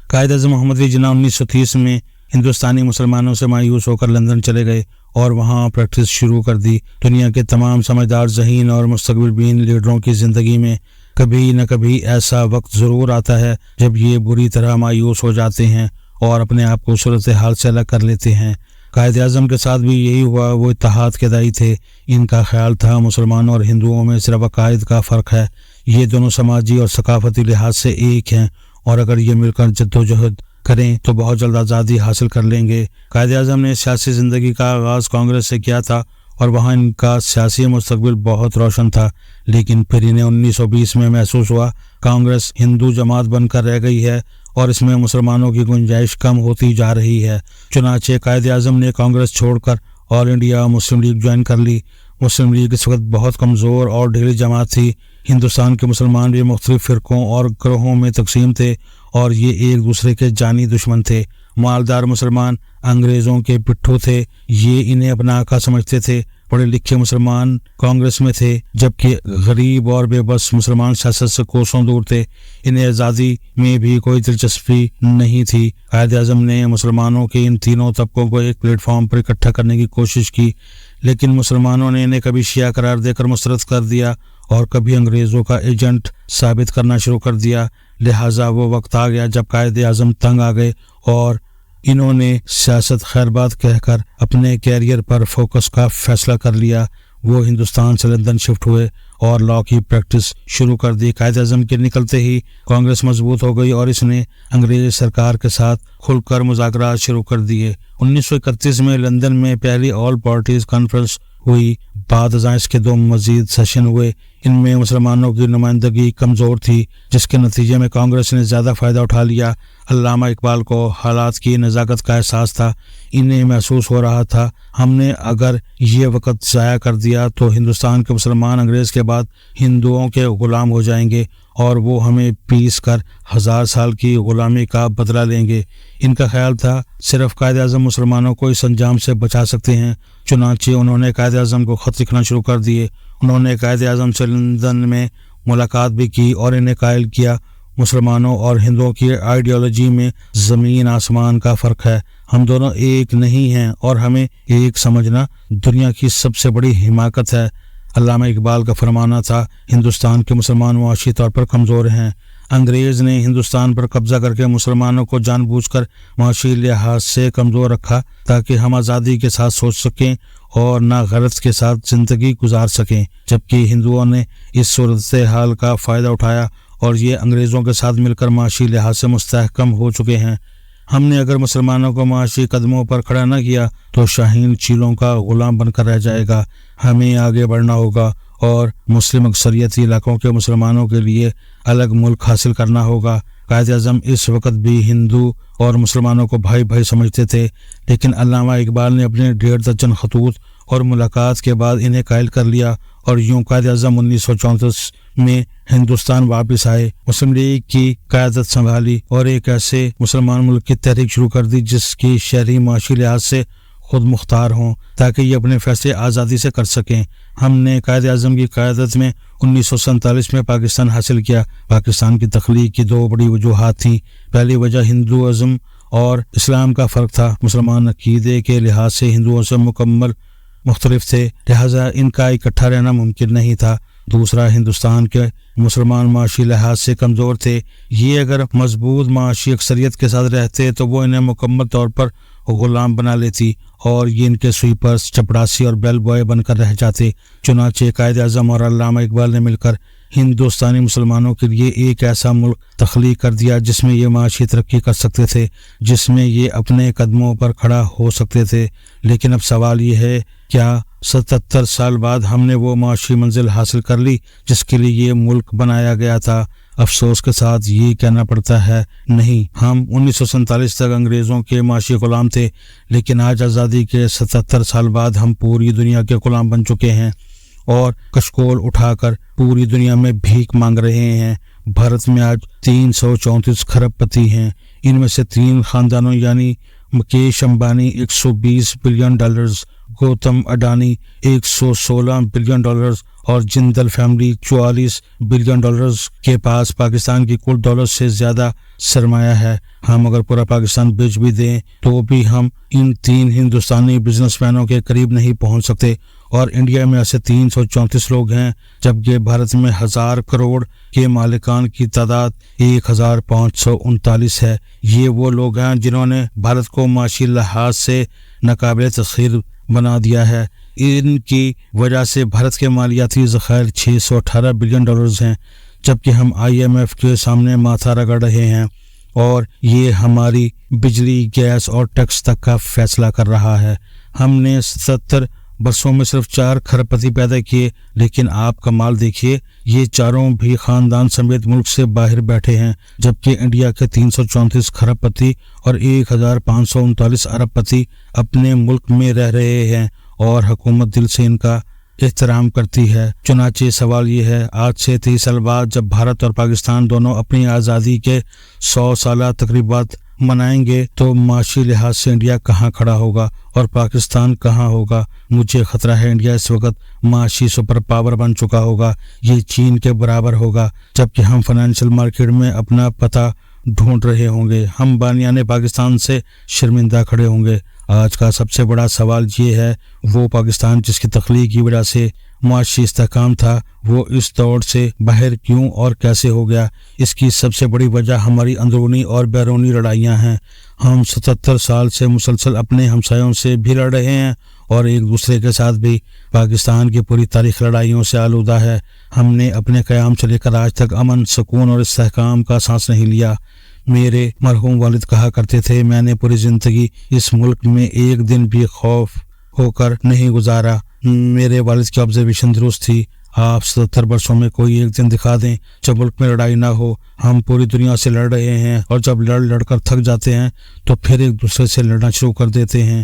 कायद अज़म मोहम्मद अली जिन्ना 1930 में हिंदुस्तानी मुसलमानों से मायूस होकर लंदन चले गए और वहाँ प्रैक्टिस शुरू कर दी। दुनिया के तमाम समझदार, ज़हीन और मुस्तक़बिल बीन लीडरों की ज़िंदगी में कभी न कभी ऐसा वक्त ज़रूर आता है जब ये बुरी तरह मायूस हो जाते हैं और अपने आप को सूरत हाल से अलग कर लेते हैं। कायद आज़म के साथ भी यही हुआ। वो इत्तेहाद के दाई थे। इनका ख्याल था मुसलमानों और हिंदुओं में सिर्फ अकायद का फ़र्क है। ये दोनों समाजी और सकाफती लिहाज से एक हैं और अगर ये मिलकर जद्दोजहद करें तो बहुत जल्द आज़ादी हासिल कर लेंगे। कायद आज़म ने सियासी ज़िंदगी का आगाज़ कांग्रेस से किया था और वहाँ इनका सियासी मुस्तकबिल बहुत रोशन था, लेकिन फिर इन्हें 1920 में महसूस हुआ कांग्रेस हिंदू जमात बनकर रह गई है और इसमें मुसलमानों की गुंजाइश कम होती जा रही है। चुनांचे कायद आज़म ने कांग्रेस छोड़कर all India Muslim league join कर ली। मुस्लिम लीग इस वक्त बहुत कमज़ोर और ढीली जमात थी। हिंदुस्तान के मुसलमान भी मुख्तलिफ फ़िरक़ों और ग्रोहों में तकसीम थे और ये एक दूसरे के जानी दुश्मन थे। मालदार मुसलमान अंग्रेज़ों के पिट्ठू थे। ये इन्हें अपना आका समझते थे। पढ़े लिखे मुसलमान कांग्रेस में थे, जबकि गरीब और बेबस मुसलमान सियासत से कोसों दूर थे। इन्हें आज़ादी में भी कोई दिलचस्पी नहीं थी। कायद आज़म ने मुसलमानों के इन तीनों तबकों को एक प्लेटफॉर्म पर इकट्ठा करने की कोशिश की, लेकिन मुसलमानों ने इन्हें कभी शिया करार देकर मुस्तरद कर दिया और कभी अंग्रेज़ों का एजेंट साबित करना शुरू कर दिया। लिहाजा वो वक्त आ गया जब कायद आज़म तंग आ गए और इन्होंने सियासत खैरबाद कहकर अपने कैरियर पर फोकस का फैसला कर लिया। वो हिंदुस्तान से लंदन शिफ्ट हुए और लॉ की प्रैक्टिस शुरू कर दी। कायद आज़म के निकलते ही कांग्रेस मजबूत हो गई और इसने अंग्रेज सरकार के साथ खुलकर मुज़ाकरात शुरू कर दिए। 1931 में लंदन में पहली ऑल पार्टीज कॉन्फ्रेंस हुई। बाद इसके 2 मजीद सेशन हुए। इनमें मुसलमानों की नुमाइंदगी कमज़ोर थी, जिसके नतीजे में कांग्रेस ने ज़्यादा फ़ायदा उठा लिया। अल्लामा इकबाल को हालात की नज़ाकत का एहसास था। इन्हें महसूस हो रहा था हमने अगर ये वक्त ज़ाया कर दिया तो हिंदुस्तान के मुसलमान अंग्रेज़ के बाद हिंदुओं के ग़ुलाम हो जाएंगे और वो हमें पीस कर 1000 साल की ग़ुलामी का बदला लेंगे। इनका ख्याल था सिर्फ कायद आज़म मुसलमानों को इस अंजाम से बचा सकते हैं। चुनांचे उन्होंने कायद आज़म को ख़त लिखना शुरू कर दिए। उन्होंने कायद आज़म से लंदन में मुलाकात भी की और इन्हें कायल किया मुसलमानों और हिंदुओं की आइडियोलॉजी में ज़मीन आसमान का फ़र्क है। हम दोनों एक नहीं हैं और हमें एक समझना दुनिया की सबसे बड़ी हिमाकत है। अल्लामा इकबाल का फरमाना था हिंदुस्तान के मुसलमान मुआशी तौर पर कमज़ोर हैं। अंग्रेज़ ने हिंदुस्तान पर कब्ज़ा करके मुसलमानों को जानबूझकर मुआशी लिहाज से कमज़ोर रखा ताकि हम आज़ादी के साथ सोच सकें और ना गलत के साथ ज़िंदगी गुजार सकें, जबकि हिंदुओं ने इस सूरत हाल का फ़ायदा उठाया और ये अंग्रेज़ों के साथ मिलकर माशी लिहाज से मुस्तहकम हो चुके हैं। हमने अगर मुसलमानों को माशी कदमों पर खड़ा न किया तो शाहीन चीलों का ग़ुलाम बनकर रह जाएगा। हमें आगे बढ़ना होगा और मुस्लिम अक्सरियती इलाकों के मुसलमानों के लिए अलग मुल्क हासिल करना होगा। कायद आज़म इस वक्त भी हिंदू और मुसलमानों को भाई भाई समझते थे, लेकिन अल्लामा इकबाल ने अपने 1.5 दर्जन खतूत और मुलाकात के बाद इन्हें कायल कर लिया और यूं कायद आज़म 1934 में हिंदुस्तान वापस आए, मुस्लिम लीग की क़यादत संभाली और एक ऐसे मुसलमान मुल्क की तहरीक शुरू कर दी जिसकी शहरी माशी लिहाज से खुद मुख्तार हों ताकि ये अपने फैसले आज़ादी से कर सकें। हमने कायद आज़म की क़यादत में 1947 में पाकिस्तान हासिल किया। पाकिस्तान की तख्लीक की 2 बड़ी वजूहात थीं। पहली वजह हिंदुइज़्म और इस्लाम का फ़र्क था। मुसलमान अकीदे के लिहाज से हिंदुओं से मुकम्मल मुख्तलिफ थे, लिहाजा इनका इकट्ठा रहना मुमकिन नहीं था। दूसरा, हिंदुस्तान के मुसलमान माशी लिहाज से कमज़ोर थे। ये अगर मजबूत माशी अक्सरियत के साथ रहते तो वो इन्हें मुकम्मल तौर पर ग़ुलाम बना लेती और ये इनके स्वीपर्स, चपड़ासी और बेल बॉय बनकर रह जाते। चुनांचे कायद आज़म और अल्लामा इकबाल ने मिलकर हिंदुस्तानी मुसलमानों के लिए एक ऐसा मुल्क तख्लीक कर दिया जिसमें ये माशी तरक्की कर सकते थे, जिसमें ये अपने कदमों पर खड़ा हो सकते थे। लेकिन अब सवाल ये है, क्या 77 साल बाद हमने वो माशी मंजिल हासिल कर ली जिसके लिए ये मुल्क बनाया गया था? अफसोस के साथ ये कहना पड़ता है, नहीं। हम 1947 तक अंग्रेज़ों के माशी ग़ुलाम थे, लेकिन आज आज़ादी के 77 साल बाद हम पूरी दुनिया के ग़ुलाम बन चुके हैं और कशकोल उठाकर पूरी दुनिया में भीख मांग रहे हैं। भारत में आज 334 खरबपति हैं। इनमें से 3 खानदानों यानी मुकेश अंबानी $120 बिलियन گوتم اڈانی $116 بلین اور جندل فیملی $44 بلین کے پاس پاکستان کی کل دولت سے زیادہ سرمایہ ہے۔ ہم اگر پورا پاکستان بیچ بھی دیں تو بھی ہم ان 3 ہندوستانی بزنس مینوں کے قریب نہیں پہنچ سکتے، اور انڈیا میں ایسے 334 لوگ ہیں، جبکہ بھارت میں 1000 کروڑ کے مالکان کی تعداد 1539 ہے۔ یہ وہ لوگ ہیں جنہوں نے بھارت کو معاشی لحاظ سے ناقابل تسخیر بنا دیا ہے۔ ان کی وجہ سے بھارت کے مالیاتی ذخائر $618 بلین ہیں، جبکہ ہم IMF کے سامنے ماتھا رگڑ رہے ہیں، اور یہ ہماری بجلی، گیس اور ٹیکس تک کا فیصلہ کر رہا ہے۔ ہم نے 77 برسوں میں صرف 4 کھرب پتی پیدا کیے، لیکن آپ کا مال دیکھیے، یہ چاروں بھی خاندان سمیت ملک سے باہر بیٹھے ہیں، جبکہ انڈیا کے 334 کھرب پتی اور 1539 ارب پتی اپنے ملک میں رہ رہے ہیں، اور حکومت دل سے ان کا احترام کرتی ہے۔ چنانچہ سوال یہ ہے، آج سے 30 سال بعد جب بھارت اور پاکستان دونوں اپنی آزادی کے 100 سالہ تقریبات منائیں گے تو معاشی لحاظ سے انڈیا کہاں کھڑا ہوگا اور پاکستان کہاں ہوگا؟ مجھے خطرہ ہے انڈیا اس وقت معاشی سپر پاور بن چکا ہوگا، یہ چین کے برابر ہوگا، جبکہ ہم فائنینشیل مارکیٹ میں اپنا پتہ ڈھونڈ رہے ہوں گے۔ ہم بانیان پاکستان سے شرمندہ کھڑے ہوں گے۔ آج کا سب سے بڑا سوال یہ ہے، وہ پاکستان جس کی تخلیق کی وجہ سے معاشی استحکام تھا، وہ اس دوڑ سے باہر کیوں اور کیسے ہو گیا؟ اس کی سب سے بڑی وجہ ہماری اندرونی اور بیرونی لڑائیاں ہیں۔ ہم 77 سال سے مسلسل اپنے ہمسایوں سے بھی لڑ رہے ہیں اور ایک دوسرے کے ساتھ بھی۔ پاکستان کی پوری تاریخ لڑائیوں سے آلودہ ہے۔ ہم نے اپنے قیام سے لے کر آج تک امن، سکون اور استحکام کا سانس نہیں لیا۔ میرے مرحوم والد کہا کرتے تھے، میں نے پوری زندگی اس ملک میں ایک دن بھی خوف ہو کر نہیں گزارا۔ میرے والد کی آبزرویشن درست تھی۔ آپ 77 برسوں میں کوئی ایک دن دکھا دیں جب ملک میں لڑائی نہ ہو۔ ہم پوری دنیا سے لڑ رہے ہیں، اور جب لڑ کر تھک جاتے ہیں تو پھر ایک دوسرے سے لڑنا شروع کر دیتے ہیں۔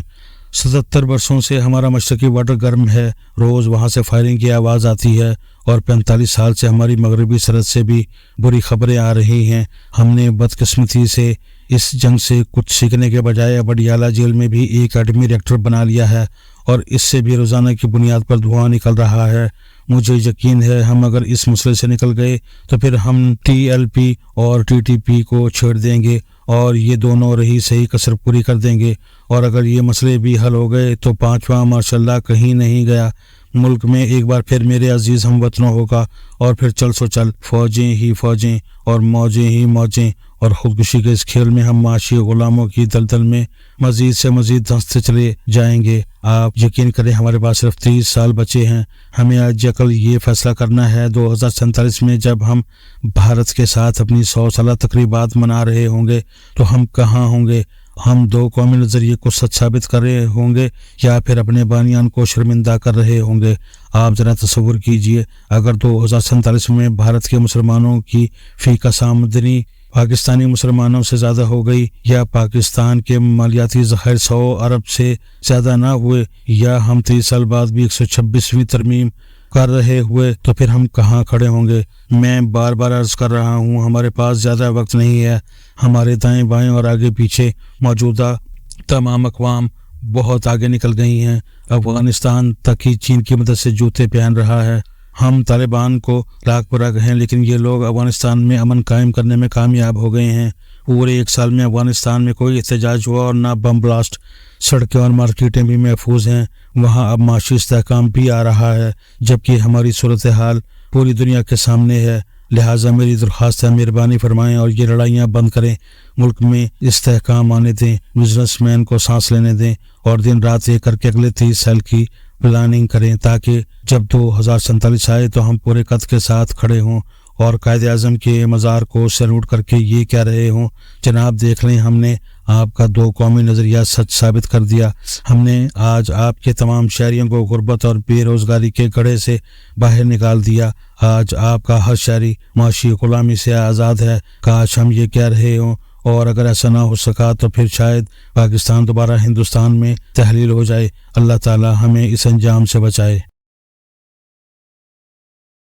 77 برسوں سے ہمارا مشرقی بارڈر گرم ہے، روز وہاں سے فائرنگ کی آواز آتی ہے، اور 45 سال سے ہماری مغربی سرحد سے بھی بری خبریں آ رہی ہیں۔ ہم نے بدقسمتی سے اس جنگ سے کچھ سیکھنے کے بجائے وڈیالہ جیل میں بھی ایک ایٹمی ریئیکٹر بنا لیا ہے، اور اس سے بھی روزانہ کی بنیاد پر دھواں نکل رہا ہے۔ مجھے یقین ہے ہم اگر اس مسئلے سے نکل گئے تو پھر ہم TLP اور TTP کو چھیڑ دیں گے، اور یہ دونوں رہی صحیح کسر پوری کر دیں گے، اور اگر یہ مسئلے بھی حل ہو گئے تو 5واں ماشاءاللہ کہیں نہیں گیا۔ ملک میں ایک بار پھر میرے عزیز ہم وطنوں ہوگا، اور پھر چل سو چل، فوجیں ہی فوجیں اور موجیں ہی موجیں، اور خودکشی کے اس کھیل میں ہم معاشی غلاموں کی دلدل میں مزید سے مزید دھنستے چلے جائیں گے۔ آپ یقین کریں ہمارے پاس صرف 30 سال بچے ہیں۔ ہمیں آج کل یہ فیصلہ کرنا ہے 2047 میں جب ہم بھارت کے ساتھ اپنی 100 سالہ تقریبات منا رہے ہوں گے تو ہم کہاں ہوں گے؟ ہم 2 قومی نظریے کو سچ ثابت کر رہے ہوں گے یا پھر اپنے بانیان کو شرمندہ کر رہے ہوں گے؟ آپ ذرا تصور کیجئے، اگر 2047 میں بھارت کے مسلمانوں کی فی کس آمدنی پاکستانی مسلمانوں سے زیادہ ہو گئی، یا پاکستان کے مالیاتی ذخائر 100 ارب سے زیادہ نہ ہوئے، یا ہم 30 سال بعد بھی 126ویں ترمیم کر رہے ہوئے، تو پھر ہم کہاں کھڑے ہوں گے؟ میں بار بار عرض کر رہا ہوں، ہمارے پاس زیادہ وقت نہیں ہے۔ ہمارے دائیں بائیں اور آگے پیچھے موجودہ تمام اقوام بہت آگے نکل گئی ہیں۔ افغانستان تک ہی چین کی مدد سے جوتے پہن رہا ہے۔ ہم طالبان کو لاکھ برا کہیں، لیکن یہ لوگ افغانستان میں امن قائم کرنے میں کامیاب ہو گئے ہیں۔ پورے 1 سال میں افغانستان میں کوئی احتجاج ہوا اور نہ بم بلاسٹ۔ سڑکیں اور مارکیٹیں بھی محفوظ ہیں۔ وہاں اب معاشی استحکام بھی آ رہا ہے، جبکہ ہماری صورتحال پوری دنیا کے سامنے ہے۔ لہٰذا میری درخواست ہے، مہربانی فرمائیں اور یہ لڑائیاں بند کریں۔ ملک میں استحکام آنے دیں، بزنس مین کو سانس لینے دیں، اور دن رات ایک کر کے اگلے 30 سال کی پلاننگ کریں، تاکہ جب 2047 آئے تو ہم پورے قد کے ساتھ کھڑے ہوں اور قائد اعظم کے مزار کو سیلوٹ کر کے یہ کہہ رہے ہوں، جناب دیکھ لیں، ہم نے آپ کا 2 قومی نظریہ سچ ثابت کر دیا۔ ہم نے آج آپ کے تمام شہریوں کو غربت اور بے روزگاری کے گڑھے سے باہر نکال دیا۔ آج آپ کا ہر شہری معاشی غلامی سے آزاد ہے۔ کاش ہم یہ کہہ رہے ہوں، اور اگر ایسا نہ ہو سکا تو پھر شاید پاکستان دوبارہ ہندوستان میں تحلیل ہو جائے۔ اللہ تعالی ہمیں اس انجام سے بچائے۔